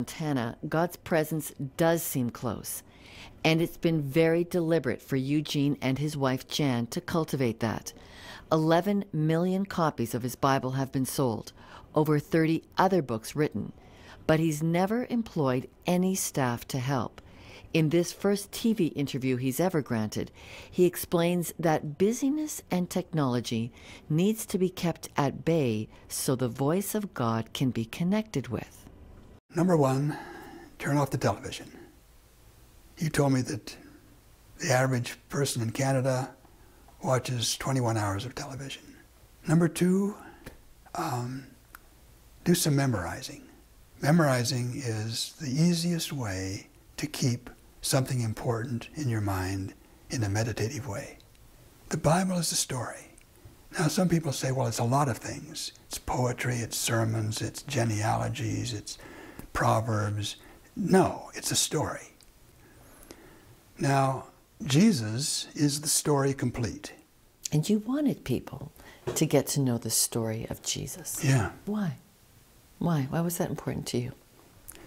Montana, God's presence does seem close, and it's been very deliberate for Eugene and his wife Jan to cultivate that. 11 million copies of his Bible have been sold, over 30 other books written, but he's never employed any staff to help. In this first TV interview he's ever granted, he explains that busyness and technology needs to be kept at bay so the voice of God can be connected with. Number one, turn off the television. You told me that the average person in Canada watches 21 hours of television. Number two, do some memorizing. Memorizing is the easiest way to keep something important in your mind in a meditative way. The Bible is a story. Now some people say, well, it's a lot of things. It's poetry, it's sermons, it's genealogies, it's proverbs. No, it's a story. Now, Jesus is the story complete. And you wanted people to get to know the story of Jesus. Yeah. Why? Why? Why was that important to you?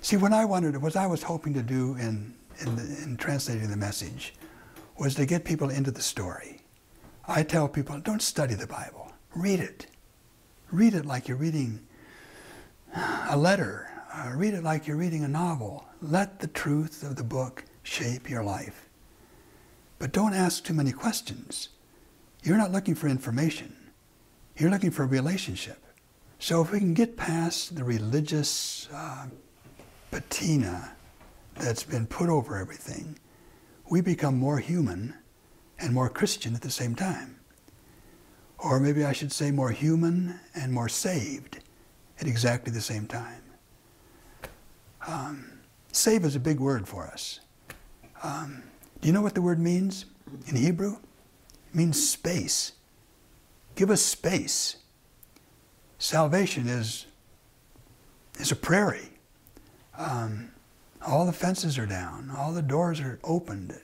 See, what I was hoping to do in translating the message was to get people into the story. I tell people, don't study the Bible. Read it. Read it like you're reading a letter. Read it like you're reading a novel. Let the truth of the book shape your life. But don't ask too many questions. You're not looking for information. You're looking for a relationship. So if we can get past the religious patina that's been put over everything, we become more human and more Christian at the same time. Or maybe I should say more human and more saved at exactly the same time. Save is a big word for us. Do you know what the word means in Hebrew? It means space. Give us space. Salvation is a prairie. All the fences are down. All the doors are opened.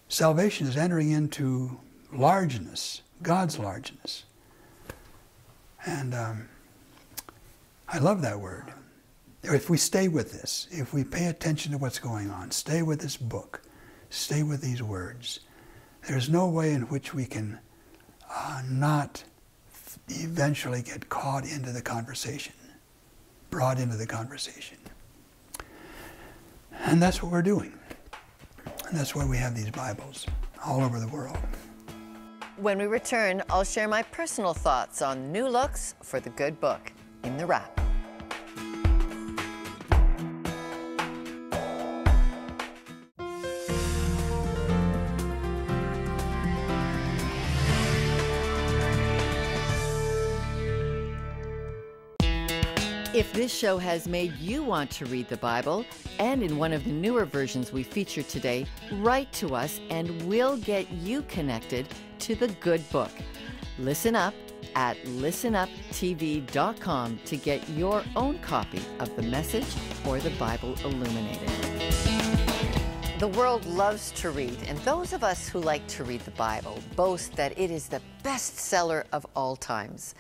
Salvation is entering into largeness, God's largeness. And I love that word. If we stay with this, if we pay attention to what's going on, stay with this book, stay with these words, there's no way in which we can not eventually get caught into the conversation, brought into the conversation. And that's what we're doing. And that's why we have these Bibles all over the world. When we return, I'll share my personal thoughts on new looks for the good book in the wrap. If this show has made you want to read the Bible, and in one of the newer versions we feature today, write to us and we'll get you connected to the good book. Listen up at listenuptv.com to get your own copy of the Message or the Bible Illuminated. The world loves to read, and those of us who like to read the Bible boast that it is the bestseller of all times.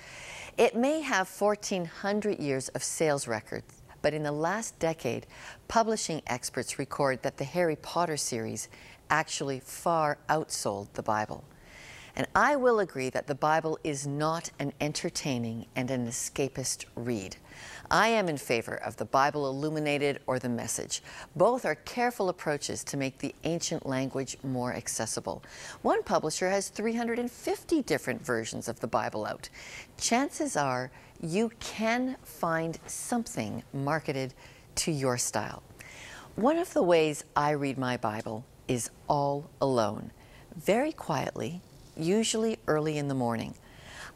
It may have 1,400 years of sales records, but in the last decade, publishing experts record that the Harry Potter series actually far outsold the Bible. And I will agree that the Bible is not an entertaining and an escapist read. I am in favor of the Bible Illuminated or the Message. Both are careful approaches to make the ancient language more accessible. One publisher has 350 different versions of the Bible out. Chances are you can find something marketed to your style. One of the ways I read my Bible is all alone, very quietly, usually early in the morning.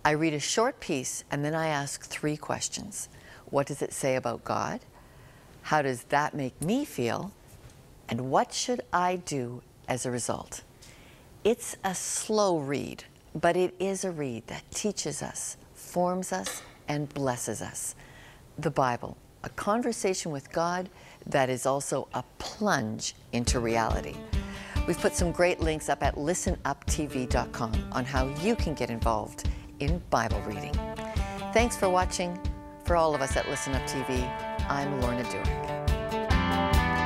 I read a short piece and then I ask 3 questions. What does it say about God? How does that make me feel? And what should I do as a result? It's a slow read, but it is a read that teaches us, forms us, and blesses us. The Bible, a conversation with God that is also a plunge into reality. We've put some great links up at listenuptv.com on how you can get involved in Bible reading. Thanks for watching. For all of us at Listen Up TV, I'm Lorna Durick.